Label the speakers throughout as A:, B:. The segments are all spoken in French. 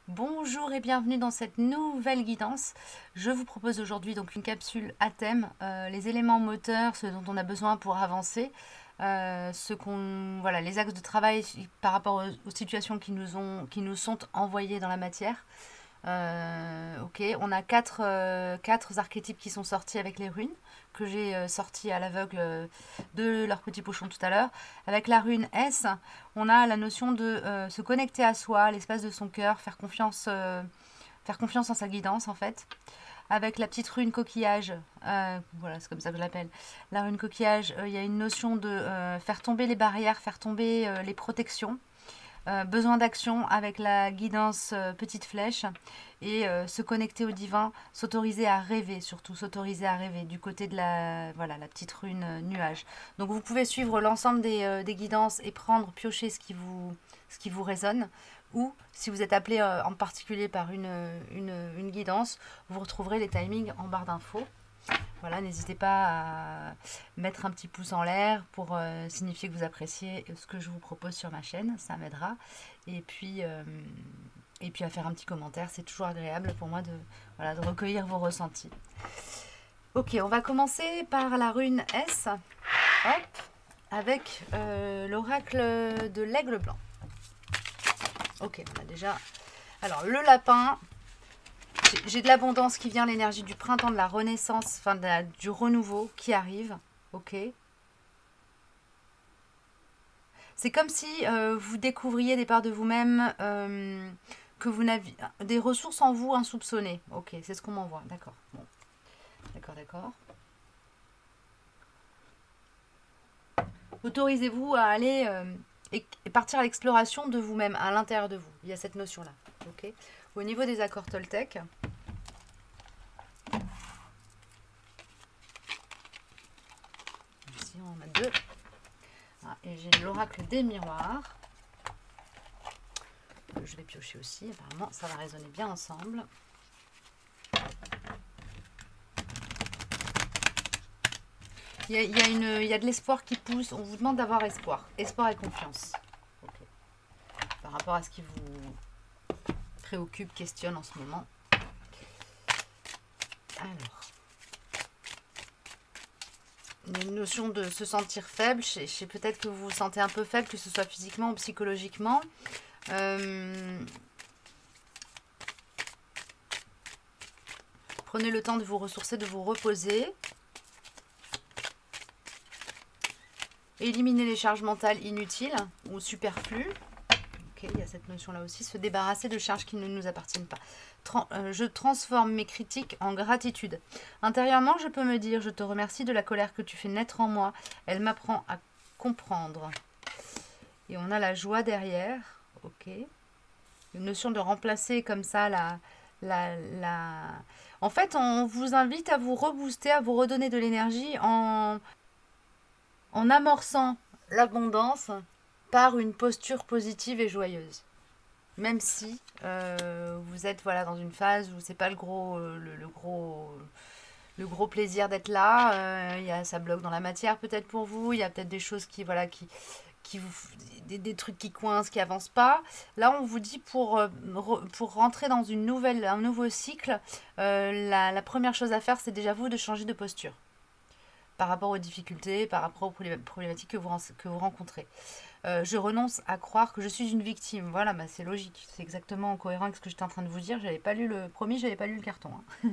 A: Bonjour et bienvenue dans cette nouvelle guidance. Je vous propose aujourd'hui donc une capsule à thème, les éléments moteurs, ce dont on a besoin pour avancer, voilà, les axes de travail par rapport aux situations qui nous sont envoyées dans la matière. Ok, on a quatre archétypes qui sont sortis avec les runes, que j'ai sortis à l'aveugle de leur petit pochon tout à l'heure. Avec la rune S, on a la notion de se connecter à soi, l'espace de son cœur, faire confiance en sa guidance en fait. Avec la petite rune coquillage, voilà, c'est comme ça que je l'appelle. La rune coquillage, il y a une notion de faire tomber les barrières, faire tomber les protections. Besoin d'action avec la guidance petite flèche et se connecter au divin, s'autoriser à rêver, surtout s'autoriser à rêver du côté de voilà, la petite rune nuage. Donc vous pouvez suivre l'ensemble des guidances et prendre, piocher ce qui vous résonne. Ou si vous êtes appelé en particulier par une guidance, vous retrouverez les timings en barre d'infos. Voilà, n'hésitez pas à mettre un petit pouce en l'air pour signifier que vous appréciez ce que je vous propose sur ma chaîne, ça m'aidera. Et puis à faire un petit commentaire, c'est toujours agréable pour moi voilà, de recueillir vos ressentis. Ok, on va commencer par la rune S, hop, avec l'oracle de l'aigle blanc. Ok, on a déjà... Alors, le lapin, j'ai de l'abondance qui vient, l'énergie du printemps, de la renaissance, enfin du renouveau qui arrive. Ok. C'est comme si vous découvriez des parts de vous-même, que vous n'aviez des ressources en vous insoupçonnées. Ok, c'est ce qu'on m'envoie. D'accord. Bon. D'accord, d'accord. Autorisez-vous à aller et partir à l'exploration de vous-même, à l'intérieur de vous. Il y a cette notion-là. Ok. Au niveau des accords Toltec, ici on en a deux. Ah, et j'ai l'oracle des miroirs. Je vais piocher aussi, apparemment ça va résonner bien ensemble. Il y a de l'espoir qui pousse, on vous demande d'avoir espoir. Espoir et confiance. Okay. Par rapport à ce qui vous préoccupe, questionne en ce moment. Alors, il y a une notion de se sentir faible. Je sais peut-être que vous vous sentez un peu faible, que ce soit physiquement ou psychologiquement. Prenez le temps de vous ressourcer, de vous reposer. Éliminer les charges mentales inutiles ou superflues. Ok, il y a cette notion-là aussi. Se débarrasser de charges qui ne nous appartiennent pas. Je transforme mes critiques en gratitude. Intérieurement, je peux me dire, je te remercie de la colère que tu fais naître en moi. Elle m'apprend à comprendre. Et on a la joie derrière. Ok. Une notion de remplacer comme ça En fait, on vous invite à vous rebooster, à vous redonner de l'énergie en amorçant l'abondance par une posture positive et joyeuse. Même si vous êtes voilà, dans une phase où c'est pas le gros plaisir d'être là, ça bloque dans la matière peut-être pour vous, il y a peut-être des choses qui vous, des trucs qui coincent, qui avancent pas. Là, on vous dit pour rentrer dans un nouveau cycle, la première chose à faire, c'est déjà vous de changer de posture par rapport aux difficultés, par rapport aux problématiques que vous rencontrez. Je renonce à croire que je suis une victime. Voilà, bah c'est logique. C'est exactement en cohérent avec ce que j'étais en train de vous dire. J'avais pas lu j'avais pas lu le carton. Hein.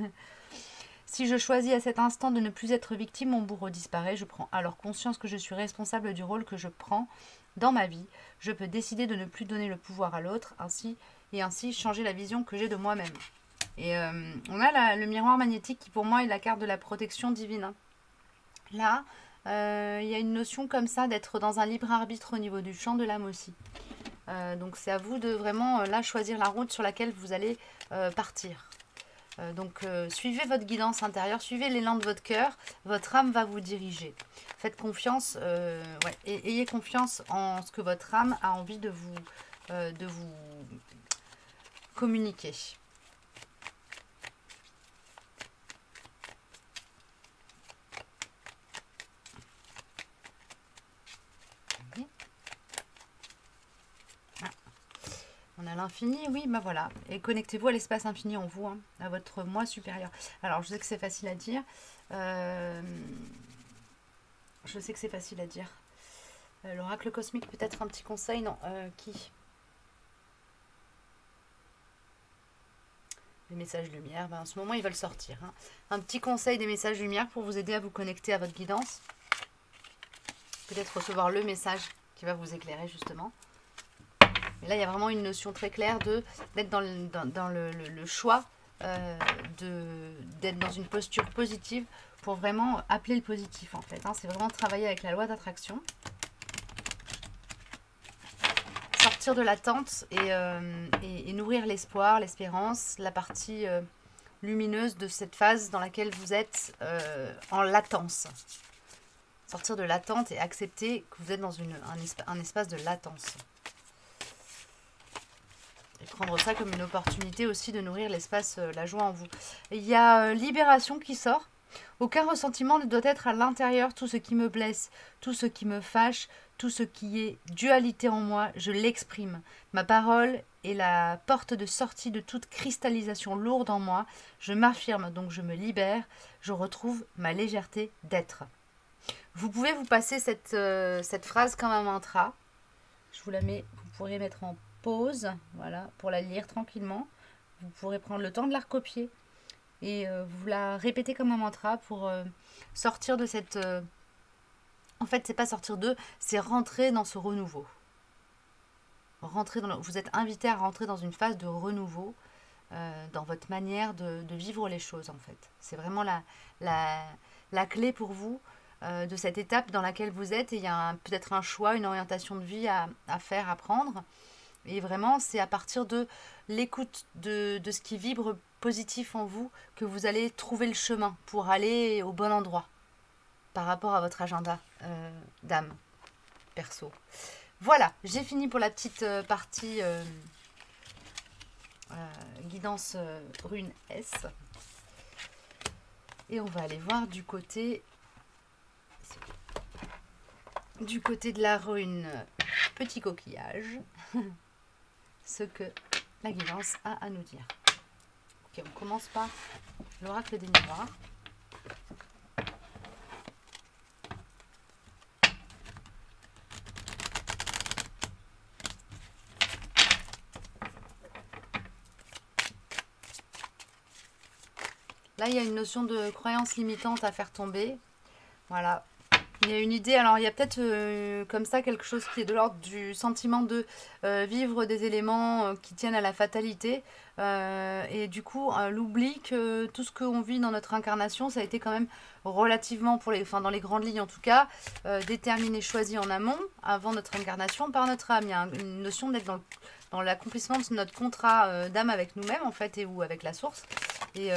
A: Si je choisis à cet instant de ne plus être victime, mon bourreau disparaît. Je prends alors conscience que je suis responsable du rôle que je prends dans ma vie. Je peux décider de ne plus donner le pouvoir à l'autre, ainsi changer la vision que j'ai de moi-même. Et on a le miroir magnétique qui pour moi est la carte de la protection divine. Hein. Là, il y a une notion comme ça d'être dans un libre arbitre au niveau du champ de l'âme aussi. Donc c'est à vous de vraiment là choisir la route sur laquelle vous allez partir. Donc suivez votre guidance intérieure, suivez l'élan de votre cœur, votre âme va vous diriger. Faites confiance, et ayez confiance en ce que votre âme a envie de vous communiquer. On a l'infini, oui, ben voilà. Et connectez-vous à l'espace infini en vous, hein, à votre moi supérieur. Alors, je sais que c'est facile à dire. Je sais que c'est facile à dire. L'oracle cosmique, peut-être un petit conseil, non, qui les messages lumière, ben, en ce moment ils veulent sortir. Hein. Un petit conseil des messages lumière pour vous aider à vous connecter à votre guidance. Peut-être recevoir le message qui va vous éclairer justement. Et là il y a vraiment une notion très claire d'être dans le choix, d'être dans une posture positive pour vraiment appeler le positif en fait. Hein. C'est vraiment travailler avec la loi d'attraction. Sortir de l'attente et nourrir l'espoir, l'espérance, la partie lumineuse de cette phase dans laquelle vous êtes en latence. Sortir de l'attente et accepter que vous êtes dans un espace de latence. Et prendre ça comme une opportunité aussi de nourrir l'espace, la joie en vous. Il y a libération qui sort. Aucun ressentiment ne doit être à l'intérieur. Tout ce qui me blesse, tout ce qui me fâche, tout ce qui est dualité en moi, je l'exprime. Ma parole est la porte de sortie de toute cristallisation lourde en moi. Je m'affirme, donc je me libère. Je retrouve ma légèreté d'être. Vous pouvez vous passer cette phrase comme un mantra. Je vous la mets, vous pourrez mettre en pause, voilà, pour la lire tranquillement. Vous pourrez prendre le temps de la recopier. Et vous la répétez comme un mantra pour sortir de cette... En fait, c'est pas sortir de, c'est rentrer dans ce renouveau. Vous êtes invité à rentrer dans une phase de renouveau dans votre manière de vivre les choses, en fait. C'est vraiment la clé pour vous de cette étape dans laquelle vous êtes. Et il y a peut-être un choix, une orientation de vie à faire, à prendre. Et vraiment, c'est à partir de l'écoute de ce qui vibre positif en vous que vous allez trouver le chemin pour aller au bon endroit par rapport à votre agenda d'âme perso. Voilà, j'ai fini pour la petite partie guidance rune S. Et on va aller voir du côté de la rune petit coquillage ce que la guidance a à nous dire. Ok, on commence par l'oracle des miroirs. Là, il y a une notion de croyance limitante à faire tomber. Voilà. Il y a une idée, alors il y a peut-être comme ça quelque chose qui est de l'ordre du sentiment de vivre des éléments qui tiennent à la fatalité. Et du coup, l'oubli que tout ce qu'on vit dans notre incarnation, ça a été quand même relativement, dans les grandes lignes en tout cas, déterminé, choisi en amont, avant notre incarnation, par notre âme. Il y a une notion d'être dans l'accomplissement de notre contrat d'âme avec nous-mêmes, en fait, ou avec la source. Et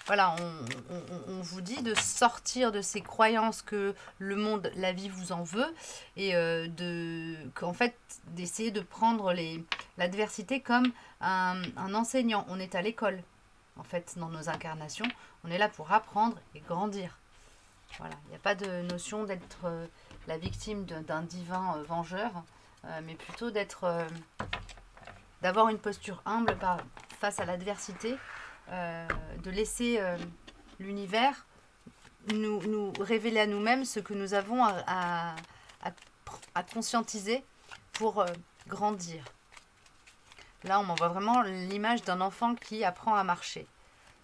A: voilà, on vous dit de sortir de ces croyances que le monde, la vie vous en veut, et qu'en fait, d'essayer de prendre l'adversité comme un enseignant. On est à l'école, en fait, dans nos incarnations. On est là pour apprendre et grandir. Voilà, il n'y a pas de notion d'être la victime d'un divin vengeur, mais plutôt d'avoir une posture humble face à l'adversité, de laisser l'univers nous révéler à nous-mêmes ce que nous avons à conscientiser pour grandir. Là, on m'envoie vraiment l'image d'un enfant qui apprend à marcher.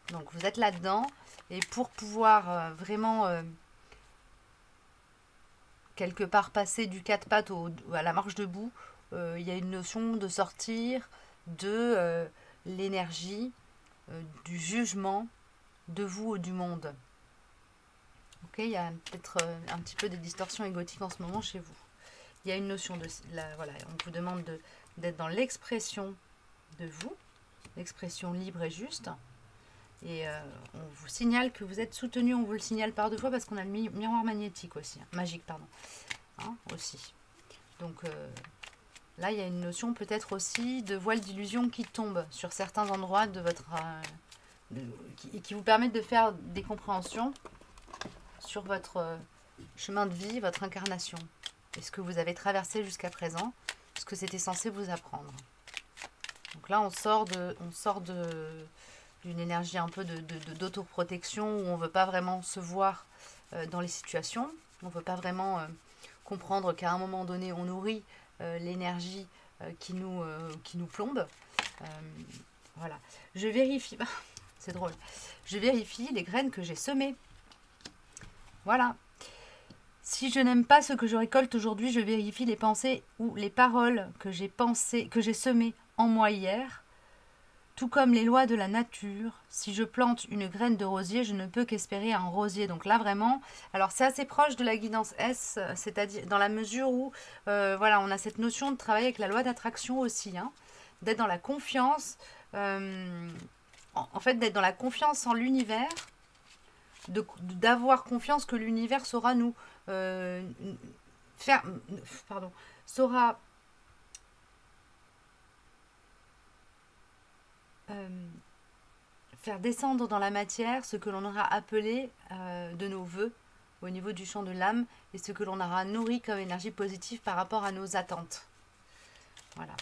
A: Donc, vous êtes là-dedans. Et pour pouvoir vraiment, quelque part, passer du quatre pattes à la marche debout, il y a une notion de sortir de l'énergie, du jugement de vous ou du monde. Ok, il y a peut-être un petit peu des distorsions égotiques en ce moment chez vous. Il y a une notion de... voilà, on vous demande d'être dans l'expression de vous, l'expression libre et juste. Et on vous signale que vous êtes soutenu, on vous le signale par deux fois parce qu'on a le miroir magnétique aussi, magique, pardon, hein, aussi. Donc là, il y a une notion peut-être aussi de voile d'illusion qui tombe sur certains endroits de votre... qui vous permettent de faire des compréhensions sur votre chemin de vie, votre incarnation. Et ce que vous avez traversé jusqu'à présent, ce que c'était censé vous apprendre. Donc là, on sort d'une énergie un peu d'autoprotection où on ne veut pas vraiment se voir dans les situations. On ne veut pas vraiment comprendre qu'à un moment donné, on nourrit l'énergie qui nous plombe. Voilà. Je vérifie. C'est drôle. Je vérifie les graines que j'ai semées. Voilà. Si je n'aime pas ce que je récolte aujourd'hui, je vérifie les pensées ou les paroles que j'ai semées en moi hier. Tout comme les lois de la nature, si je plante une graine de rosier, je ne peux qu'espérer un rosier. Donc là, vraiment, alors c'est assez proche de la guidance S, c'est-à-dire dans la mesure où, voilà, on a cette notion de travailler avec la loi d'attraction aussi, hein, d'être dans la confiance, en fait, d'être dans la confiance en l'univers, d'avoir confiance que l'univers saura nous saura faire descendre dans la matière ce que l'on aura appelé de nos voeux au niveau du champ de l'âme et ce que l'on aura nourri comme énergie positive par rapport à nos attentes. Voilà.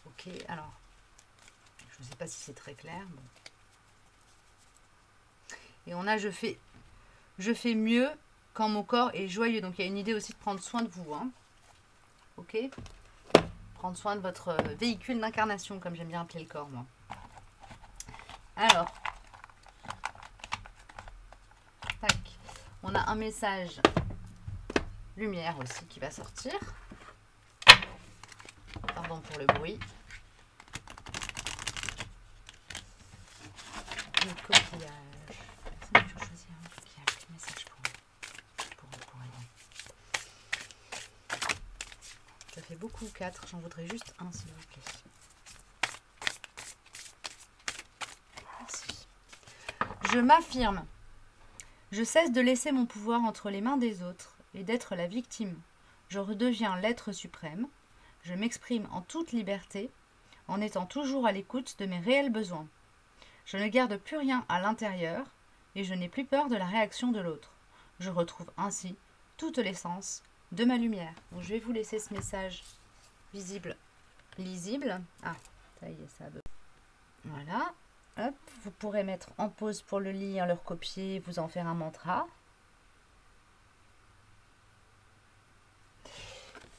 A: Ok, alors, je ne sais pas si c'est très clair. Bon. Et on a je fais mieux quand mon corps est joyeux. Donc il y a une idée aussi de prendre soin de vous. Hein. Ok ? Prendre soin de votre véhicule d'incarnation, comme j'aime bien appeler le corps, moi. Alors, tac, on a un message lumière aussi qui va sortir. Pardon pour le bruit. Le coquillage. Personne ne choisir un coquillage. Quel message pour elle. Ça fait beaucoup 4. J'en voudrais juste un, s'il vous plaît. Merci. Je m'affirme. Je cesse de laisser mon pouvoir entre les mains des autres et d'être la victime. Je redeviens l'être suprême. Je m'exprime en toute liberté, en étant toujours à l'écoute de mes réels besoins. Je ne garde plus rien à l'intérieur et je n'ai plus peur de la réaction de l'autre. Je retrouve ainsi toute l'essence de ma lumière. Donc, je vais vous laisser ce message visible, lisible. Ah, ça y est, ça a besoin. Voilà. Hop, vous pourrez mettre en pause pour le lire, le recopier, vous en faire un mantra.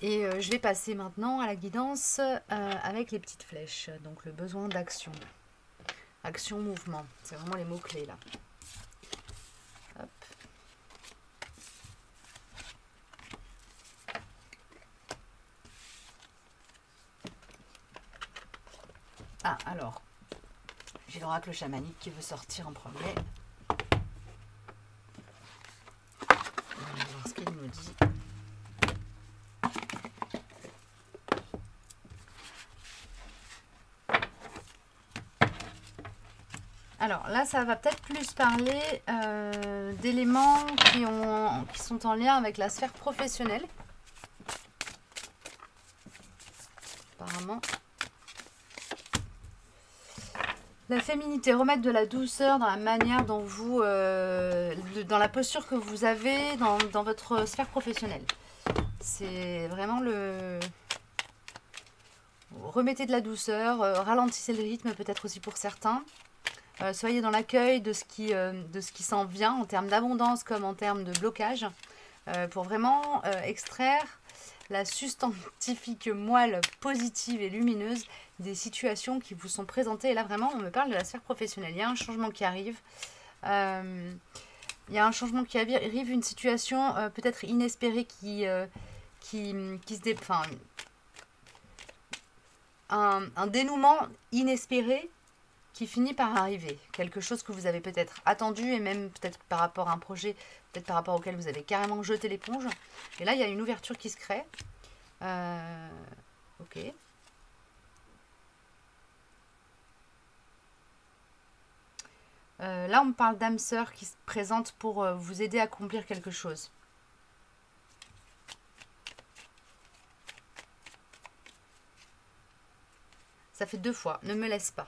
A: Et je vais passer maintenant à la guidance avec les petites flèches. Donc le besoin d'action. Action, mouvement. C'est vraiment les mots-clés là. Hop. Ah, alors. J'ai l'oracle chamanique qui veut sortir en premier. On va voir ce qu'il nous dit. Alors là, ça va peut-être plus parler d'éléments qui sont en lien avec la sphère professionnelle. Apparemment. La féminité, remettre de la douceur dans la manière dont vous... dans la posture que vous avez dans votre sphère professionnelle. C'est vraiment le... Remettez de la douceur, ralentissez le rythme peut-être aussi pour certains. Soyez dans l'accueil de ce qui s'en vient en termes d'abondance comme en termes de blocage pour vraiment extraire la substantifique moelle positive et lumineuse des situations qui vous sont présentées. Et là vraiment on me parle de la sphère professionnelle. Il y a un changement qui arrive. Il y a un changement qui arrive, une situation peut-être inespérée qui se dé... Enfin, un dénouement inespéré qui finit par arriver. Quelque chose que vous avez peut-être attendu et même peut-être par rapport à un projet, peut-être par rapport auquel vous avez carrément jeté l'éponge. Et là, il y a une ouverture qui se crée. Ok. Là, on me parle d'âme sœur qui se présente pour vous aider à accomplir quelque chose. Ça fait 2 fois. Ne me laisse pas.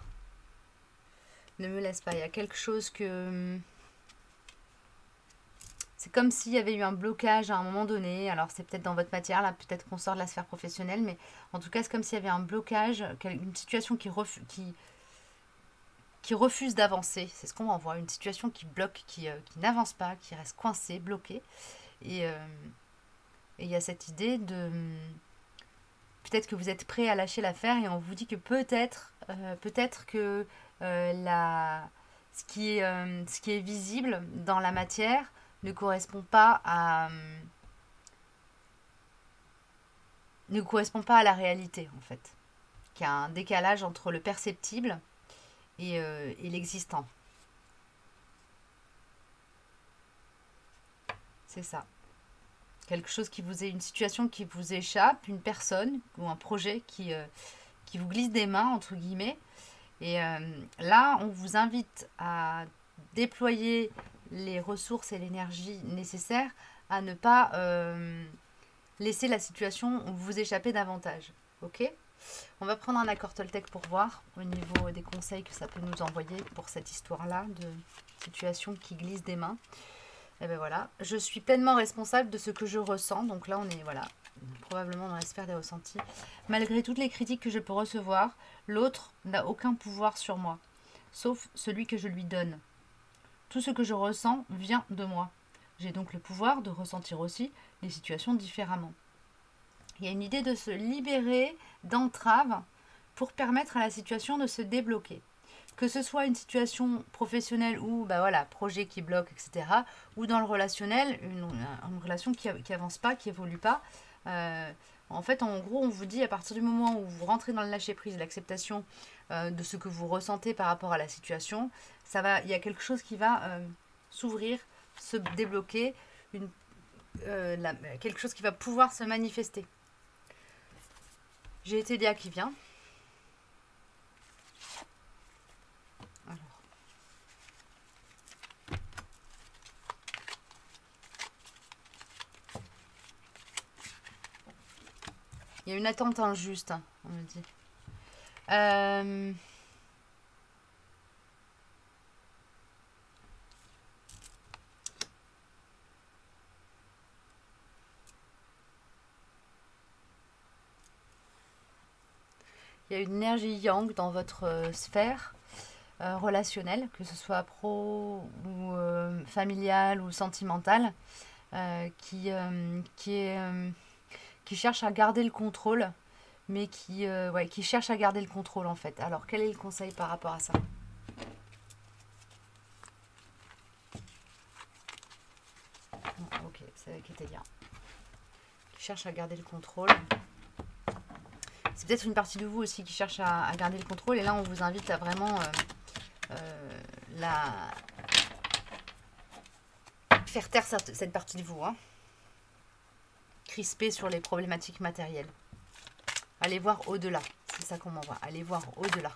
A: Ne me laisse pas. Il y a quelque chose que... C'est comme s'il y avait eu un blocage à un moment donné. Alors c'est peut-être dans votre matière, là peut-être qu'on sort de la sphère professionnelle, mais en tout cas c'est comme s'il y avait un blocage, une situation qui refuse d'avancer. C'est ce qu'on envoie, une situation qui bloque, qui n'avance pas, qui reste coincée, bloquée. Et il y a cette idée de... Peut-être que vous êtes prêt à lâcher l'affaire et on vous dit que peut-être que ce qui est visible dans la matière ne correspond pas à la réalité en fait. Qu'il y a un décalage entre le perceptible et l'existant. C'est ça. Quelque chose une situation qui vous échappe, une personne ou un projet qui vous glisse des mains, entre guillemets. Et là, on vous invite à déployer les ressources et l'énergie nécessaires à ne pas laisser la situation vous échapper davantage. Ok ? On va prendre un accord Toltec pour voir au niveau des conseils que ça peut nous envoyer pour cette histoire-là de situation qui glisse des mains. Et ben voilà, je suis pleinement responsable de ce que je ressens. Donc là, on est probablement dans la sphère des ressentis. Malgré toutes les critiques que je peux recevoir, l'autre n'a aucun pouvoir sur moi, sauf celui que je lui donne. Tout ce que je ressens vient de moi. J'ai donc le pouvoir de ressentir aussi les situations différemment. Il y a une idée de se libérer d'entraves pour permettre à la situation de se débloquer. Que ce soit une situation professionnelle ou projet qui bloque, etc. Ou dans le relationnel, une relation qui avance pas, qui évolue pas. En fait, en gros, on vous dit à partir du moment où vous rentrez dans le lâcher-prise, l'acceptation de ce que vous ressentez par rapport à la situation, il y a quelque chose qui va s'ouvrir, se débloquer, quelque chose qui va pouvoir se manifester. J'ai Télia qui vient. Alors. Il y a une attente injuste, on me dit. Il y a une énergie yang dans votre sphère relationnelle, que ce soit pro ou familiale ou sentimentale, qui cherche à garder le contrôle, mais qui cherche à garder le contrôle en fait. Alors quel est le conseil par rapport à ça ? Ok, c'est avec Télia. Qui cherche à garder le contrôle. C'est peut-être une partie de vous aussi qui cherche à garder le contrôle. Et là, on vous invite à vraiment faire taire cette partie de vous. Hein. Crispée sur les problématiques matérielles. Allez voir au-delà. C'est ça qu'on m'envoie. Allez voir au-delà.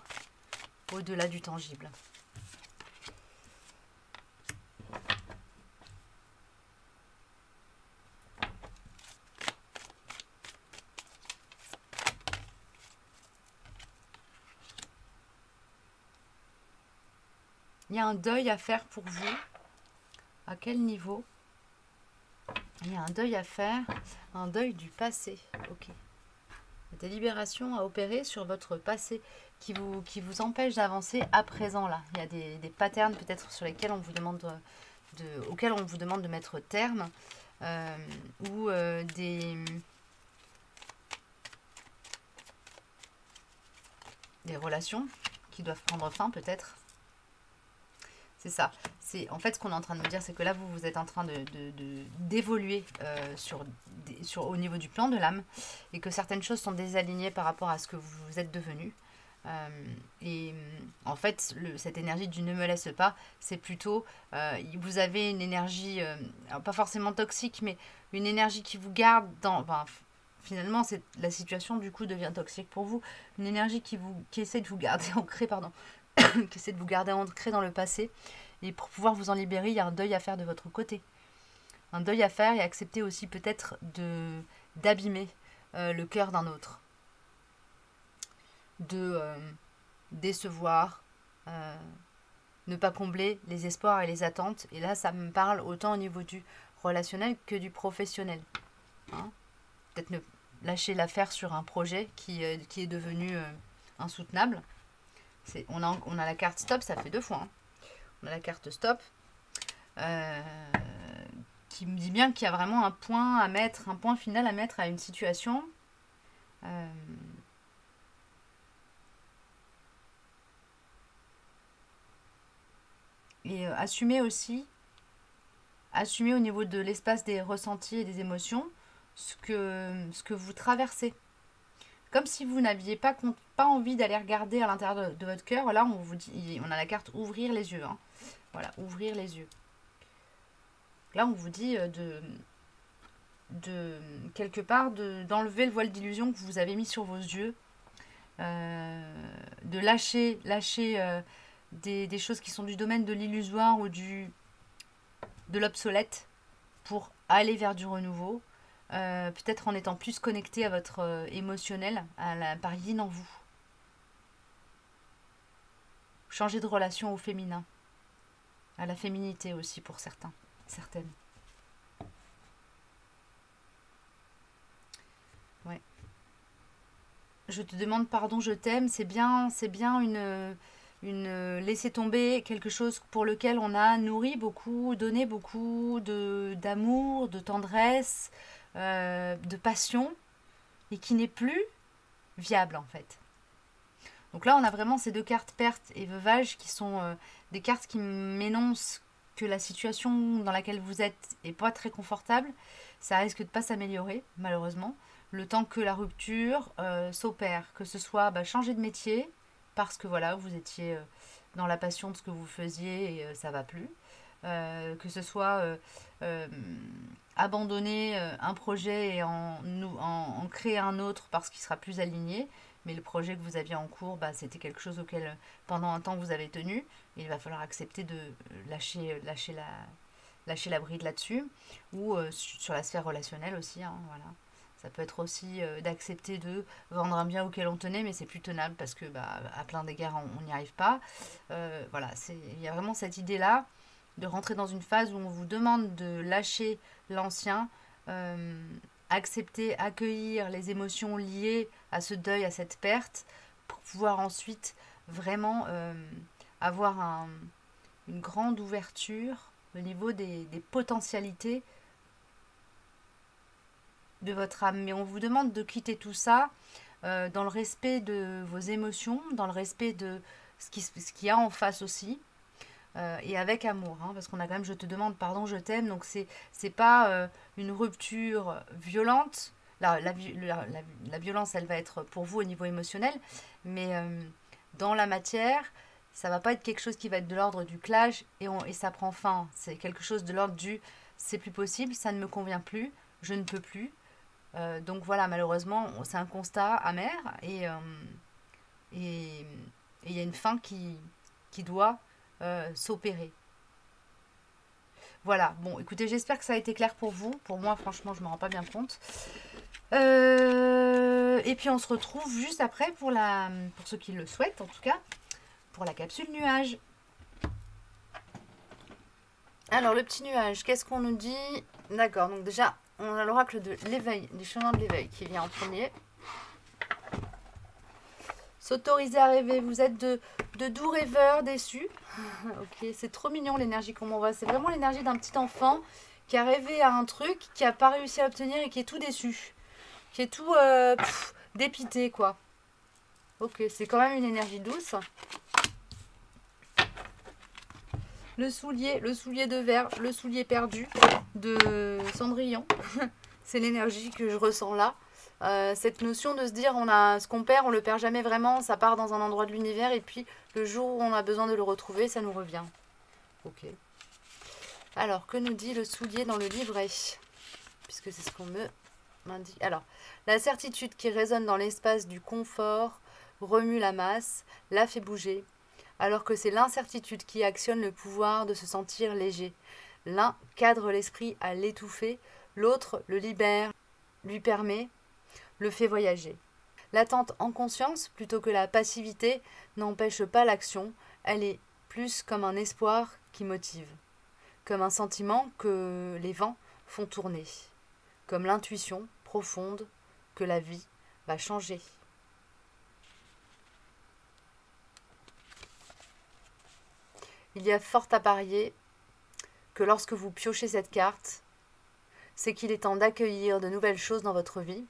A: Au-delà du tangible. Il y a un deuil à faire pour vous. À quel niveau ? Il y a un deuil à faire. Un deuil du passé. Ok. Des libérations à opérer sur votre passé qui vous empêche d'avancer à présent là. Il y a des patterns peut-être sur lesquels on vous demande auxquels on vous demande de mettre terme. Ou des relations qui doivent prendre fin peut-être. C'est ça. C'est en fait ce qu'on est en train de me dire, c'est que là vous êtes en train d'évoluer au niveau du plan de l'âme et que certaines choses sont désalignées par rapport à ce que vous êtes devenu. Et en fait, cette énergie du ne me laisse pas, c'est plutôt vous avez une énergie pas forcément toxique, mais une énergie qui vous garde finalement, la situation du coup devient toxique pour vous. Une énergie qui essaie de vous garder ancré, qui essaie de vous garder ancré dans le passé. Et pour pouvoir vous en libérer, il y a un deuil à faire de votre côté. Un deuil à faire et accepter aussi peut-être d'abîmer le cœur d'un autre. De décevoir, ne pas combler les espoirs et les attentes. Et là, ça me parle autant au niveau du relationnel que du professionnel. Hein. Peut-être ne lâcher l'affaire sur un projet qui est devenu insoutenable. On a la carte stop, ça fait 2 fois. Hein. On a la carte stop qui me dit bien qu'il y a vraiment un point à mettre, un point final à mettre à une situation. Et assumer aussi, assumer au niveau de l'espace des ressentis et des émotions ce que vous traversez. Comme si vous n'aviez pas envie d'aller regarder à l'intérieur de votre cœur. Là, on vous dit, on a la carte ouvrir les yeux. Hein. Voilà, ouvrir les yeux. Là, on vous dit de quelque part d'enlever le voile d'illusion que vous avez mis sur vos yeux, de lâcher des choses qui sont du domaine de l'illusoire ou de l'obsolète pour aller vers du renouveau. Peut-être en étant plus connecté à votre émotionnel, à la part yin en vous. Changer de relation au féminin, à la féminité aussi pour certaines. Ouais. Je te demande pardon, je t'aime, c'est bien une laisser tomber quelque chose pour lequel on a nourri beaucoup, donné beaucoup d'amour, de tendresse, de passion, et qui n'est plus viable en fait. Donc là on a vraiment ces 2 cartes perte et veuvage qui sont des cartes qui m'énoncent que la situation dans laquelle vous êtes est pas très confortable. Ça risque de pas s'améliorer malheureusement le temps que la rupture s'opère, que ce soit changer de métier parce que voilà vous étiez dans la passion de ce que vous faisiez et ça va plus. Que ce soit abandonner un projet et en créer un autre parce qu'il sera plus aligné, mais le projet que vous aviez en cours, c'était quelque chose auquel pendant un temps vous avez tenu, et il va falloir accepter de lâcher la bride là-dessus, ou sur la sphère relationnelle aussi, hein, voilà. Ça peut être aussi d'accepter de vendre un bien auquel on tenait, mais c'est plus tenable parce que à plein d'égards on n'y arrive pas. Voilà, il y a vraiment cette idée-là de rentrer dans une phase où on vous demande de lâcher l'ancien, accepter, accueillir les émotions liées à ce deuil, à cette perte, pour pouvoir ensuite vraiment avoir une grande ouverture au niveau des potentialités de votre âme. Mais on vous demande de quitter tout ça dans le respect de vos émotions, dans le respect de ce qu'il y a en face aussi. Et avec amour, hein, parce qu'on a quand même je te demande pardon, je t'aime, donc c'est pas une rupture violente. La violence, elle va être pour vous au niveau émotionnel, mais dans la matière, ça va pas être quelque chose qui va être de l'ordre du clash et ça prend fin. C'est quelque chose de l'ordre du c'est plus possible, ça ne me convient plus, je ne peux plus. Donc voilà, malheureusement, c'est un constat amer et il y a une fin qui doit s'opérer. Voilà, bon, écoutez, j'espère que ça a été clair pour vous. Pour moi, franchement, je ne me rends pas bien compte. Et puis, on se retrouve juste après pour ceux qui le souhaitent, en tout cas, pour la capsule nuage. Alors, le petit nuage, qu'est-ce qu'on nous dit? D'accord, donc déjà, on a l'oracle de l'éveil, du chemin de l'éveil qui vient en premier. S'autoriser à rêver, vous êtes de doux rêveurs déçus. Ok, c'est trop mignon l'énergie qu'on m'envoie. C'est vraiment l'énergie d'un petit enfant qui a rêvé à un truc, qui n'a pas réussi à obtenir et qui est tout déçu. Qui est tout dépité, quoi. Ok, c'est quand même une énergie douce. Le soulier de verre, le soulier perdu de Cendrillon. C'est l'énergie que je ressens là. Cette notion de se dire on a ce qu'on perd, on le perd jamais vraiment, ça part dans un endroit de l'univers et puis le jour où on a besoin de le retrouver, ça nous revient. Ok. Alors, que nous dit le soulier dans le livret? Puisque c'est ce qu'on m'indique. Alors, la certitude qui résonne dans l'espace du confort remue la masse, la fait bouger, alors que c'est l'incertitude qui actionne le pouvoir de se sentir léger. L'un cadre l'esprit à l'étouffer, l'autre le libère, lui permet, le fait voyager. L'attente en conscience, plutôt que la passivité, n'empêche pas l'action, elle est plus comme un espoir qui motive, comme un sentiment que les vents font tourner, comme l'intuition profonde que la vie va changer. Il y a fort à parier que lorsque vous piochez cette carte, c'est qu'il est temps d'accueillir de nouvelles choses dans votre vie.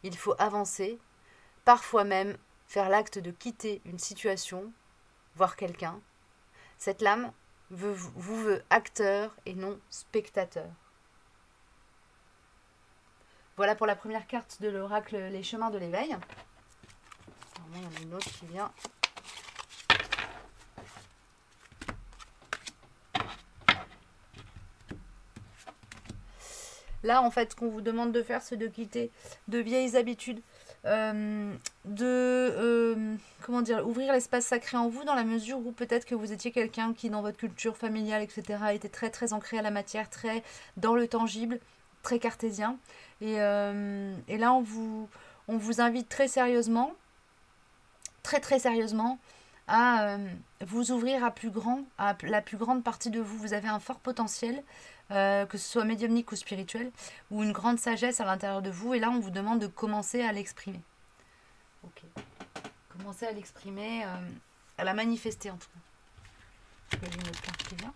A: Il faut avancer, parfois même faire l'acte de quitter une situation, voire quelqu'un. Cette lame vous veut acteur et non spectateur. Voilà pour la première carte de l'oracle Les Chemins de l'éveil. Il y en a une autre qui vient. Là, en fait, ce qu'on vous demande de faire, c'est de quitter de vieilles habitudes, comment dire, ouvrir l'espace sacré en vous dans la mesure où peut-être que vous étiez quelqu'un qui, dans votre culture familiale, etc., était très, très ancré à la matière, très dans le tangible, très cartésien. Et là, on vous invite très sérieusement, très, très sérieusement, à vous ouvrir à la plus grande partie de vous. Vous avez un fort potentiel, que ce soit médiumnique ou spirituel, ou une grande sagesse à l'intérieur de vous. Et là, on vous demande de commencer à l'exprimer. Ok. Commencer à l'exprimer, à la manifester en tout cas. Il y a une autre carte qui vient.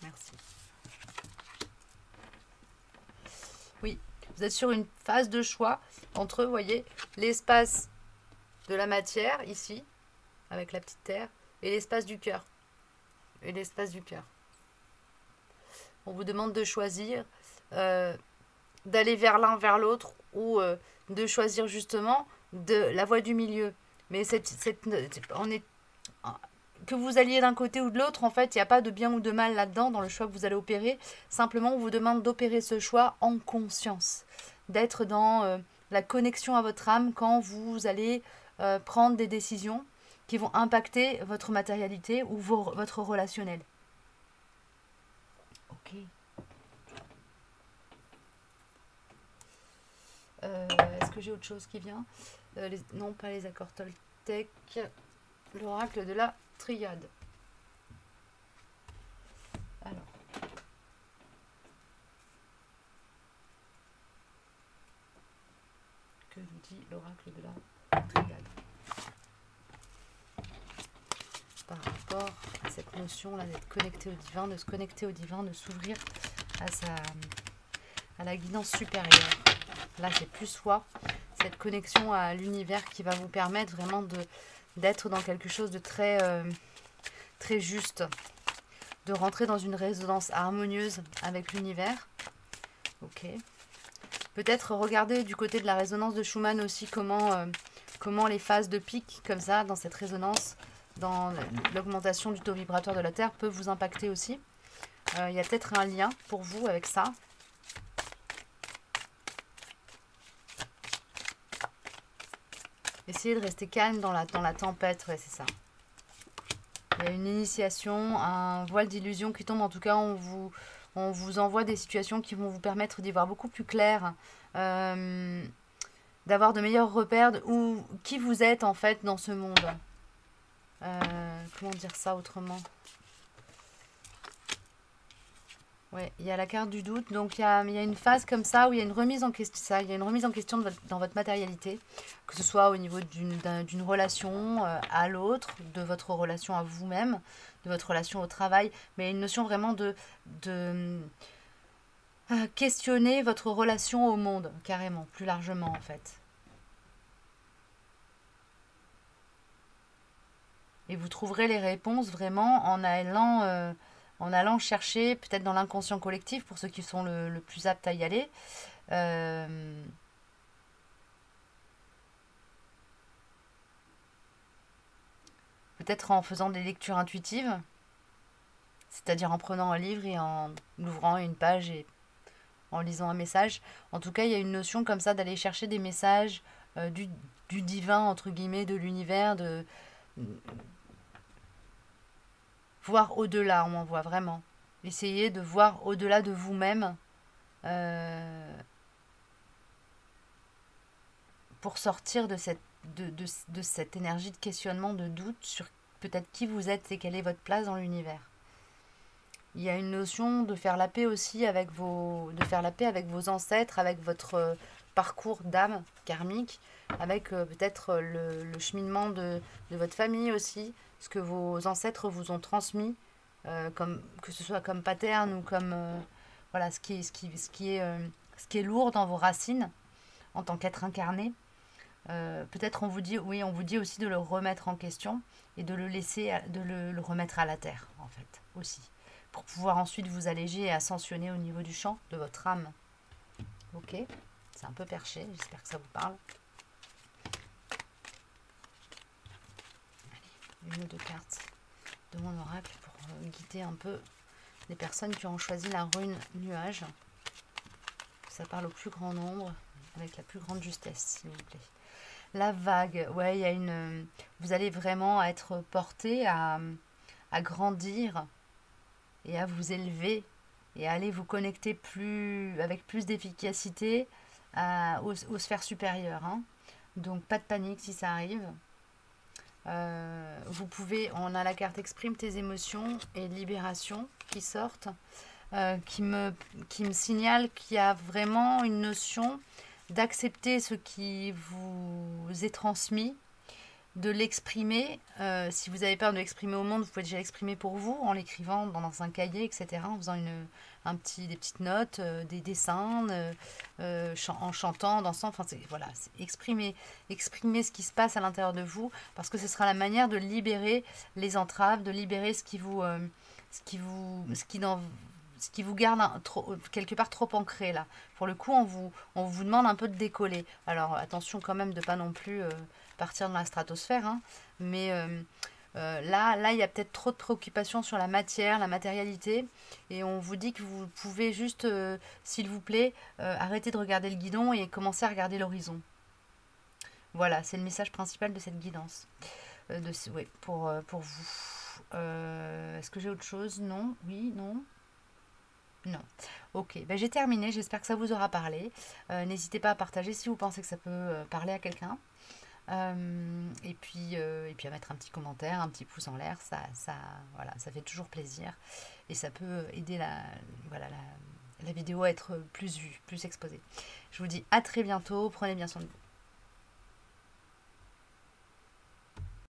A: Merci. Oui, vous êtes sur une phase de choix entre, vous voyez, l'espace de la matière, ici, avec la petite terre, et l'espace du cœur. Et l'espace du cœur. On vous demande de choisir, d'aller vers l'un, vers l'autre, ou de choisir justement de la voie du milieu. Mais que vous alliez d'un côté ou de l'autre, en fait, il n'y a pas de bien ou de mal là-dedans, dans le choix que vous allez opérer. Simplement, on vous demande d'opérer ce choix en conscience, d'être dans la connexion à votre âme quand vous allez prendre des décisions qui vont impacter votre matérialité ou votre relationnel. Ok. Est-ce que j'ai autre chose qui vient Non, pas les accords Toltec. L'oracle de la triade. Alors. Que nous dit l'oracle de la triade par rapport à cette notion là d'être connecté au divin, de se connecter au divin, de s'ouvrir à la guidance supérieure. Là, c'est plus soi, cette connexion à l'univers qui va vous permettre vraiment d'être dans quelque chose de très, très juste, de rentrer dans une résonance harmonieuse avec l'univers. Ok. Peut-être regarder du côté de la résonance de Schumann aussi comment les phases de pic, comme ça, dans cette résonance, dans l'augmentation du taux vibratoire de la Terre, peuvent vous impacter aussi. Il y a peut-être un lien pour vous avec ça. Essayez de rester calme dans la tempête, ouais, c'est ça. Il y a une initiation, un voile d'illusion qui tombe. En tout cas, on vous envoie des situations qui vont vous permettre d'y voir beaucoup plus clair, d'avoir de meilleurs repères ou qui vous êtes en fait dans ce monde. Comment dire ça autrement? Ouais, il y a la carte du doute, donc il y a une phase comme ça où il y a une remise en question, il y a une remise en question dans votre matérialité, que ce soit au niveau d'une relation à l'autre, de votre relation à vous-même, de votre relation au travail, mais il y a une notion vraiment de questionner votre relation au monde, carrément, plus largement en fait. Et vous trouverez les réponses vraiment en allant chercher, peut-être dans l'inconscient collectif, pour ceux qui sont le plus aptes à y aller. Peut-être en faisant des lectures intuitives, c'est-à-dire en prenant un livre et en ouvrant une page et en lisant un message. En tout cas, il y a une notion comme ça d'aller chercher des messages du divin, entre guillemets, de l'univers, de voir au-delà, on en voit vraiment. Essayez de voir au-delà de vous-même pour sortir de cette énergie de questionnement, de doute sur peut-être qui vous êtes et quelle est votre place dans l'univers. Il y a une notion de faire la paix aussi avec vos ancêtres, avec votre parcours d'âme karmique, avec peut-être le cheminement de votre famille aussi, ce que vos ancêtres vous ont transmis, comme, que ce soit comme pattern ou comme voilà, ce qui est lourd dans vos racines en tant qu'être incarné. Peut-être on vous dit, oui, on vous dit aussi de le remettre en question et de le laisser, le remettre à la terre, en fait, aussi. Pour pouvoir ensuite vous alléger et ascensionner au niveau du champ de votre âme. Ok, c'est un peu perché, j'espère que ça vous parle. Allez, une ou deux cartes de mon oracle pour guider un peu les personnes qui ont choisi la rune nuage. Ça parle au plus grand nombre, avec la plus grande justesse, s'il vous plaît. La vague, ouais, il y a une. Vous allez vraiment être porté à grandir et à vous élever et à aller vous connecter avec plus d'efficacité aux sphères supérieures, hein. Donc pas de panique si ça arrive. Vous pouvez, on a la carte exprime tes émotions et libération qui sortent, qui me signale qu'il y a vraiment une notion d'accepter ce qui vous est transmis, de l'exprimer. Si vous avez peur de l'exprimer au monde, vous pouvez déjà l'exprimer pour vous en l'écrivant dans un cahier, etc. En faisant des petites notes, des dessins, en chantant, en dansant. Enfin, voilà, exprimer ce qui se passe à l'intérieur de vous, parce que ce sera la manière de libérer les entraves, de libérer ce qui vous garde quelque part trop ancré là. Pour le coup, on vous demande un peu de décoller. Alors attention quand même de pas non plus partir dans la stratosphère, hein, mais là, il y a peut-être trop de préoccupations sur la matière, la matérialité, et on vous dit que vous pouvez juste, s'il vous plaît, arrêter de regarder le guidon et commencer à regarder l'horizon. Voilà, c'est le message principal de cette guidance. Oui, pour vous. Est-ce que j'ai autre chose? Non? Oui? Non? Non. Ok, ben j'ai terminé, j'espère que ça vous aura parlé. N'hésitez pas à partager si vous pensez que ça peut parler à quelqu'un. Et puis à mettre un petit commentaire, un petit pouce en l'air, voilà, ça fait toujours plaisir. Et ça peut aider la vidéo à être plus vue, plus exposée. Je vous dis à très bientôt, prenez bien soin de vous.